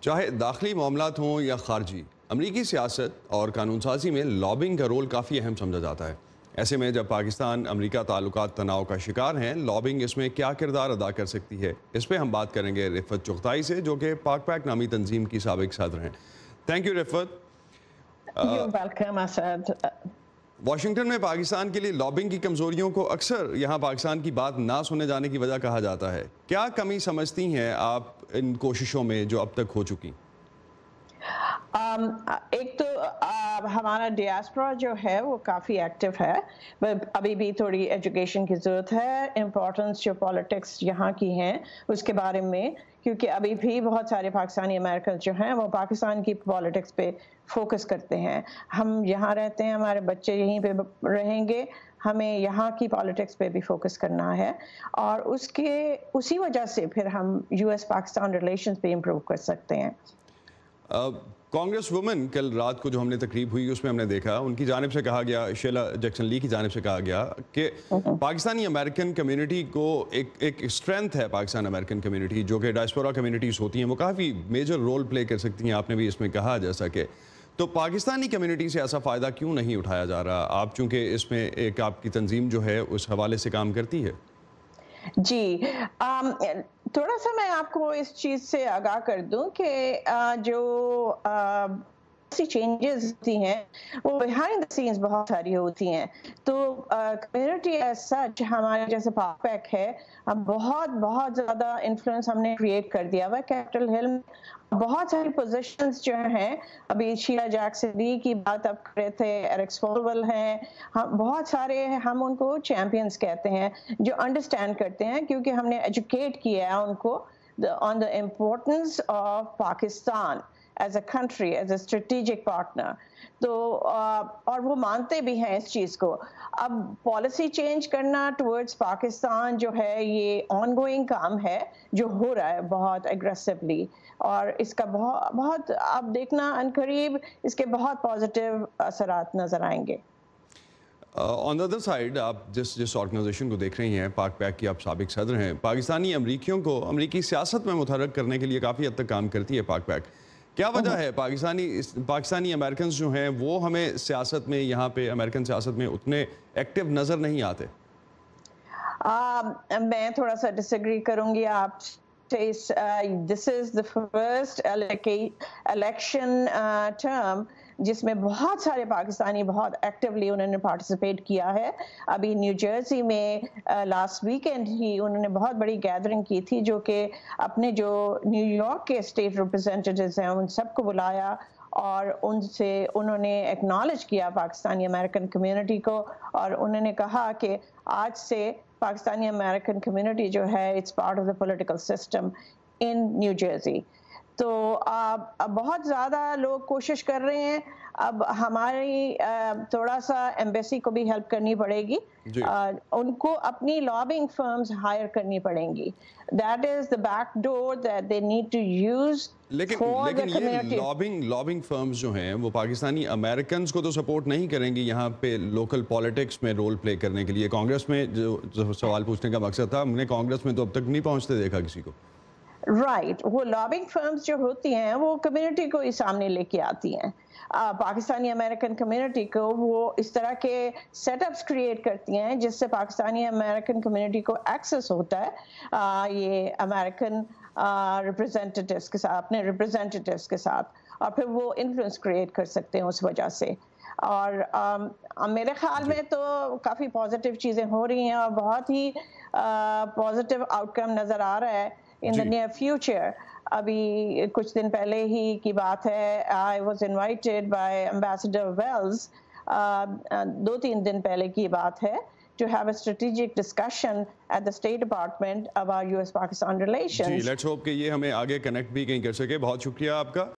چاہے داخلی معاملات ہوں یا خارجی، امریکی سیاست اور قانون سازی میں لابنگ کا رول کافی اہم سمجھا جاتا ہے۔ ایسے میں جب پاکستان امریکہ تعلقات تناؤ کا شکار ہیں، لابنگ اس میں کیا کردار ادا کر سکتی ہے، اس پہ ہم بات کریں گے رفت چغتائی سے، جو کہ پاک پیک نامی تنظیم کی سابق صدر ہیں۔ تھینک یو رفت۔ You're welcome, Asad. واشنگٹن میں پاکستان کے لیے لابنگ کی کمزوریوں کو اکثر یہاں پاکستان کی بات نہ سنے جانے کی وجہ کہا جاتا ہے۔ کیا کمی سمجھتی ہیں آپ ان کوششوں میں جو اب تک ہو چکی؟ ایک تو ہمارا ڈیاسپورا جو ہے وہ کافی ایکٹیو ہے، ابھی بھی تھوڑی ایجوکیشن کی ضرورت ہے، امپورٹنس جو پالیٹکس یہاں کی ہیں اس کے بارے میں، کیونکہ ابھی بھی بہت سارے پاکستانی امریکن جو ہیں وہ پاکستان کی پالیٹکس پہ فوکس کرتے ہیں۔ ہم یہاں رہتے ہیں، ہمارے بچے یہیں پہ رہیں گے، ہمیں یہاں کی پالیٹکس پہ بھی فوکس کرنا ہے، اور اسی وجہ سے پھر ہم یو ایس پاکستان ریلیشنز پہ امپروو کر سکتے ہیں۔ کانگریس وومن کل رات کو جو ہم نے تقریب ہوئی اس میں ہم نے دیکھا، ان کی جانب سے کہا گیا، شیلا جیکسن لی کی جانب سے کہا گیا کہ پاکستانی امریکن کمیونٹی کو ایک اسٹرینتھ ہے، پاکستان امریکن کمیونٹی جو کہ ڈائسپورا کمیونٹیز ہوتی ہیں وہ کافی میجر رول پلے کر سکتی ہیں، آپ نے بھی اس میں کہا جیسا کہ تو پاکستانی کمیونٹی سے ایسا فائدہ کیوں نہیں اٹھایا جا رہا؟ آپ چونکہ اس میں ایک آپ کی تنظیم جو ہے اس حوالے سے کام کرتی ہے۔ جی، تھوڑا سا میں آپ کو اس چیز سے آگاہ کر دوں کہ جو چینجز ہوتی ہیں وہ بیہائنڈ دا سینز بہت ساری ہوتی ہیں، تو کمیونٹی ایز سچ ہمارے جیسے پاک پیک ہے، بہت زیادہ انفلوئنس ہم نے کریٹ کر دیا ہوا ہے کیپٹل ہل میں۔ بہت ساری پوزیشنز جو ہیں، ابھی شیلا جیکسن لی کی بات آپ کر رہے تھے، ایرک سولول ہیں، بہت سارے ہم ان کو چیمپئنز کہتے ہیں جو انڈرسٹینڈ کرتے ہیں، کیونکہ ہم نے ایجوکیٹ کیا ہے ان کو on the importance of Pakistan as a country, as a strategic partner. تو اور وہ مانتے بھی ہیں اس چیز کو۔ اب پالیسی چینج کرنا ٹورڈز پاکستان جو ہے یہ آن گوئنگ کام ہے جو ہو رہا ہے بہت اگریسولی، اور اس کا بہت اب دیکھنا عنقریب اس کے بہت پازیٹیو اثرات نظر آئیں گے۔ آن دا ادر سائڈ، آپ جس آرگنائزیشن کو دیکھ رہی ہیں، پاک پیک کی آپ سابق صدر ہیں، پاکستانی امریکیوں کو امریکی سیاست میں متحرک کرنے کے لیے کافی حد تک کام کرتی ہے پاک پیک۔ کیا وجہ ہے پاکستانی امریکنز جو ہیں وہ ہمیں سیاست میں، یہاں پہ امریکن سیاست میں اتنے ایکٹیو نظر نہیں آتے؟ میں تھوڑا سا ڈس ایگری کروں گی آپ سے۔ دس از دا فرسٹ الیکشن ٹرم جس میں بہت سارے پاکستانی بہت ایکٹیولی انہوں نے پارٹیسپیٹ کیا ہے۔ ابھی نیو جرسی میں لاسٹ ویکینڈ ہی انہوں نے بہت بڑی گیدرنگ کی تھی، جو کہ اپنے جو نیو یارک کے اسٹیٹ ریپرزینٹیوز ہیں ان سب کو بلایا، اور ان سے انہوں نے ایکنالج کیا پاکستانی امریکن کمیونٹی کو، اور انہوں نے کہا کہ آج سے پاکستانی امریکن کمیونٹی جو ہے it's part of the political system in New Jersey. تو بہت زیادہ لوگ کوشش کر رہے ہیں، اب ہماری تھوڑا سا ایمبیسی کو بھی ہیلپ کرنی پڑے گی، ان کو اپنی لابنگ فرمز ہائر کرنی پڑیں گی۔ That is the back door that they need to use for the community. Lobbying firms جو ہیں وہ پاکستانی امریکنز کو تو سپورٹ نہیں کریں گی یہاں پہ لوکل پالیٹکس میں رول پلے کرنے کے لیے۔ کانگریس میں جو سوال پوچھنے کا مقصد تھا، ہم نے کانگریس میں تو اب تک نہیں پہنچتے دیکھا کسی کو۔ رائٹ، وہ لابنگ فرمز جو ہوتی ہیں وہ کمیونٹی کو ہی سامنے لے کے آتی ہیں، پاکستانی امریکن کمیونٹی کو وہ اس طرح کے سیٹ اپس کریٹ کرتی ہیں جس سے پاکستانی امریکن کمیونٹی کو ایکسیس ہوتا ہے یہ امریکن ریپرزینٹیوز کے ساتھ، اپنے ریپرزینٹیوز کے ساتھ، اور پھر وہ انفلوئنس کریٹ کر سکتے ہیں اس وجہ سے۔ اور میرے خیال میں تو کافی پازیٹیو چیزیں ہو رہی ہیں، اور بہت ہی پازیٹیو آؤٹ کم نظر آ رہا ہے in the near future۔ ابھی کچھ دن پہلے ہی کی بات ہے، I was invited by Ambassador Wells، 2-3 دن پہلے کی بات ہے، to have a strategic discussion at the State Department about US-Pakistan relations۔ جی، لیٹس ہوپ کہ یہ ہمیں آگے کنیکٹ بھی کہیں کر سکے۔ بہت شکریہ آپ کا۔